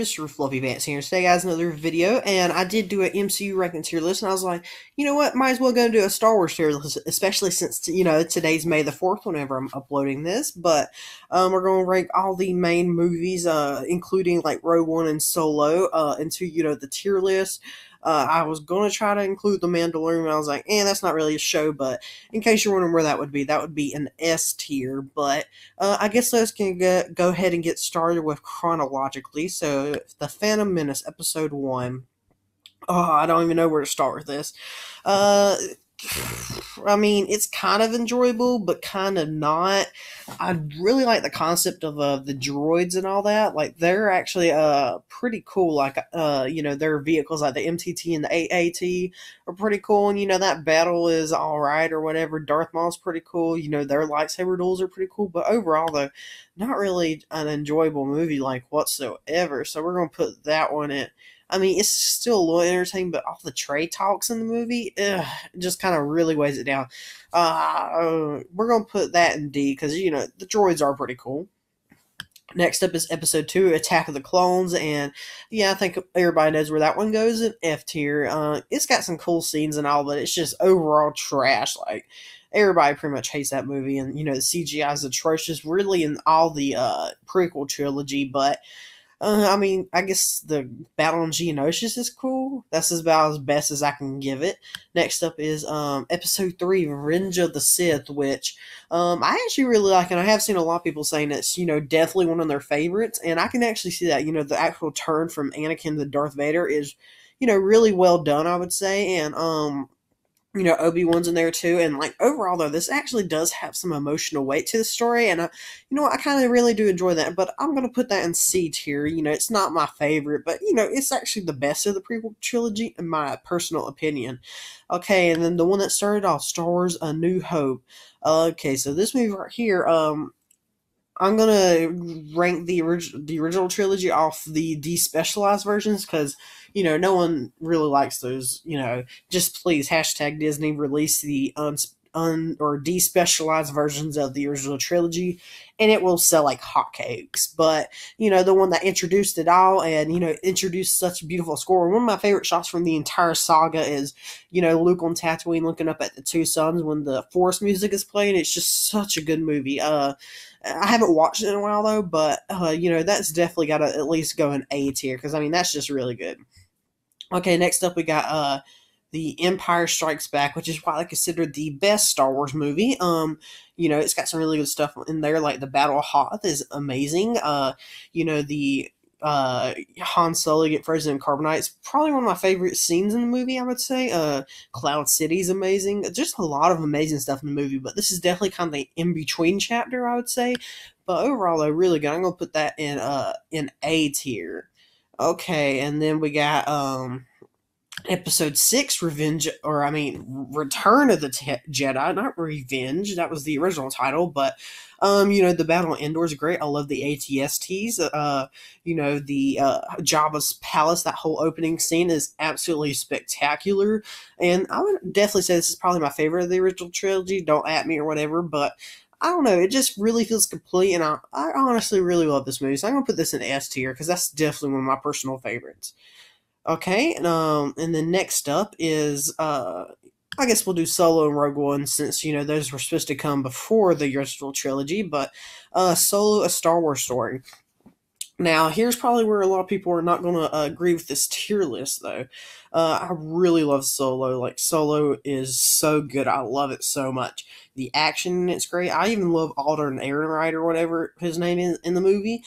Mr. Fluffy Pants here. Today, guys, another video, and I did do an MCU ranking tier list, and I was like, you know what, might as well go do a Star Wars tier list, especially since, today's May the 4th, whenever I'm uploading this, but, we're going to rank all the main movies, including, like, Rogue One and Solo, into, the tier list. I was going to try to include The Mandalorian, and I was like, that's not really a show, but in case you're wondering where that would be an S tier, but I guess let's go ahead and get started with chronologically. So, The Phantom Menace, Episode 1. Oh, I don't even know where to start with this. Uh, I mean, it's kind of enjoyable, but kind of not. I really like the concept of the droids and all that. Like, they're actually pretty cool. Like, their vehicles, like the MTT and the AAT, are pretty cool. And, that battle is alright or whatever. Darth Maul's pretty cool. Their lightsaber duels are pretty cool. But overall, though, not really an enjoyable movie, like, whatsoever. So we're going to put that one in. I mean, it's still a little entertaining, but all the Trey talks in the movie, just kind of really weighs it down. We're going to put that in D, because, the droids are pretty cool. Next up is Episode 2, Attack of the Clones, and, I think everybody knows where that one goes, in F tier. It's got some cool scenes and all, but it's just overall trash, like, everybody pretty much hates that movie, and, the CGI is atrocious, really, in all the, prequel trilogy, but I mean, I guess the battle on Geonosis is cool. That's about as best as I can give it. Next up is Episode 3, Revenge of the Sith, which I actually really like, and I have seen a lot of people saying it's, definitely one of their favorites, and I can actually see that, the actual turn from Anakin to Darth Vader is, really well done, I would say, and Obi-Wan's in there too, and like overall though, this actually does have some emotional weight to the story, and I kind of really do enjoy that, but I'm gonna put that in C tier. It's not my favorite, but it's actually the best of the prequel trilogy in my personal opinion. Okay, and then the one that started off, Star Wars: A New Hope. Okay, so this movie right here, I'm gonna rank the original trilogy off the despecialized versions, because no one really likes those. Just please hashtag Disney release the or despecialized versions of the original trilogy, and it will sell like hotcakes. But the one that introduced it all, and introduced such a beautiful score. One of my favorite shots from the entire saga is Luke on Tatooine looking up at the two suns when the Force music is playing. It's just such a good movie. I haven't watched it in a while though, but that's definitely got to at least go in A tier, because I mean that's just really good. Okay, next up we got The Empire Strikes Back, which is widely considered the best Star Wars movie. It's got some really good stuff in there, like the Battle of Hoth is amazing. The Han Solo get frozen in carbonite is probably one of my favorite scenes in the movie, I would say. Cloud City is amazing. Just a lot of amazing stuff in the movie, but this is definitely kind of the in-between chapter, I would say. But overall, though, really good. I'm going to put that in A tier. Okay, and then we got Episode 6, Return of the Jedi, not Revenge. That was the original title, but, the Battle of Endor is great. I love the ATSTs. The Jabba's palace, that whole opening scene is absolutely spectacular, and I would definitely say this is probably my favorite of the original trilogy. Don't at me or whatever, but I don't know, it just really feels complete, and I honestly really love this movie, so I'm going to put this in S tier, because that's definitely one of my personal favorites. Okay, and then next up is, I guess we'll do Solo and Rogue One, since, those were supposed to come before the original trilogy, but, Solo, A Star Wars Story. Now, here's probably where a lot of people are not going to agree with this tier list, though. I really love Solo. Like, Solo is so good. I love it so much. The action in it's great. I even love Alden Ehrenreich, or whatever his name is in the movie.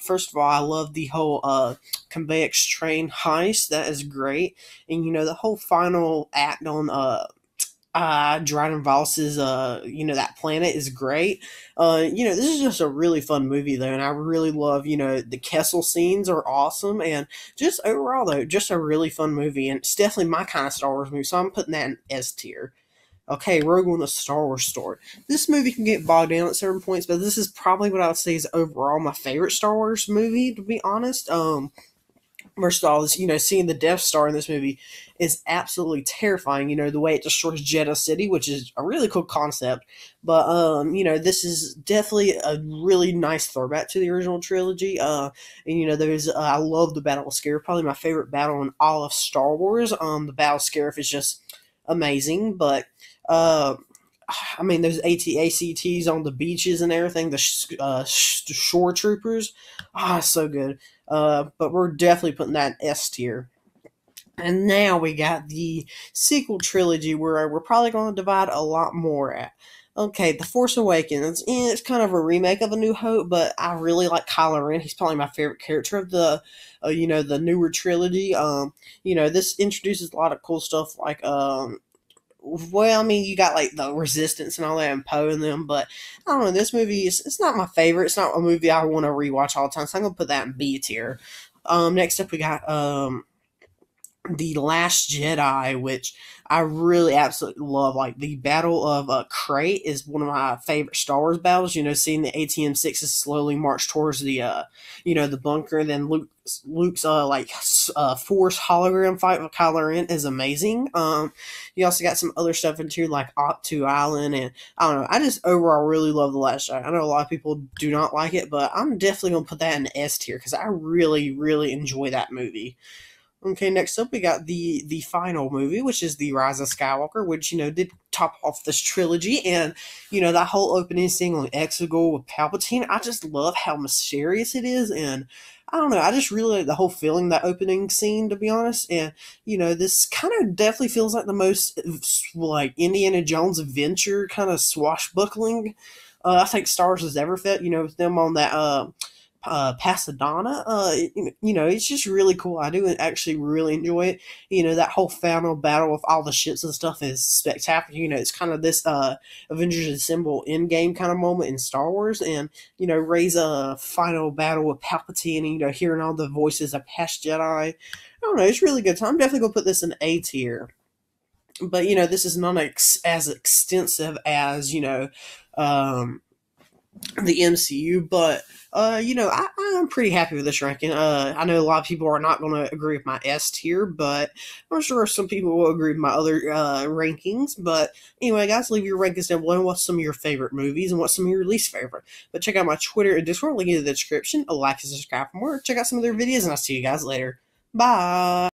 First of all, I love the whole Convex train heist. That is great. And, the whole final act on Dryden Voss's, that planet is great. This is just a really fun movie, though, and I really love, the Kessel scenes are awesome, and just overall, though, just a really fun movie, and it's definitely my kind of Star Wars movie, so I'm putting that in S tier. Okay, Rogue One, the Star Wars Story. This movie can get bogged down at certain points, but this is probably what I would say is overall my favorite Star Wars movie, to be honest. First of all, this, seeing the Death Star in this movie is absolutely terrifying. The way it destroys Jeddah City, which is a really cool concept. But this is definitely a really nice throwback to the original trilogy. And there's I love the Battle of Scarif, probably my favorite battle in all of Star Wars. The Battle of Scarif is just amazing. But those ACTs on the beaches and everything, the shore troopers, so good. But we're definitely putting that in S tier. And now we got the sequel trilogy where we're probably going to divide a lot more at. Okay, The Force Awakens. It's kind of a remake of A New Hope, but I really like Kylo Ren. He's probably my favorite character of the newer trilogy. This introduces a lot of cool stuff like, you got like the Resistance and all that and Poe in them, but I don't know. This movie it's not my favorite. It's not a movie I want to rewatch all the time, so I'm gonna put that in B tier. Next up we got the Last Jedi, which I really absolutely love. Like the Battle of Crate is one of my favorite Star Wars battles. Seeing the ATM-6s slowly march towards the bunker, and then Luke's Force hologram fight with Kylo Ren is amazing. You also got some other stuff into here like Octu Island, and I don't know. I just overall really love the Last Jedi. I know a lot of people do not like it, but I'm definitely gonna put that in S tier because I really really enjoy that movie. Okay, next up we got the final movie, which is the Rise of Skywalker, which did top off this trilogy, and that whole opening scene on Exegol with Palpatine. I just love how mysterious it is, and I don't know, I just really like the whole feeling that opening scene, to be honest. And this kind of definitely feels like the most like Indiana Jones adventure kind of swashbuckling I think Star Wars has ever felt. With them on that Pasadena. It's just really cool. I do actually really enjoy it. That whole final battle with all the ships and stuff is spectacular. It's kind of this Avengers Assemble Endgame kind of moment in Star Wars, and Rey's final battle with Palpatine, and hearing all the voices of past Jedi. I don't know, it's really good. So I'm definitely gonna put this in A tier. But this is not as extensive as the MCU, but I'm pretty happy with this ranking. I know a lot of people are not going to agree with my S tier, but I'm sure some people will agree with my other rankings. But anyway, guys, leave your rankings down below. What's some of your favorite movies and what's some of your least favorite? But check out my Twitter and Discord, link in the description. Like and subscribe for more. Check out some of their videos, and I'll see you guys later. Bye.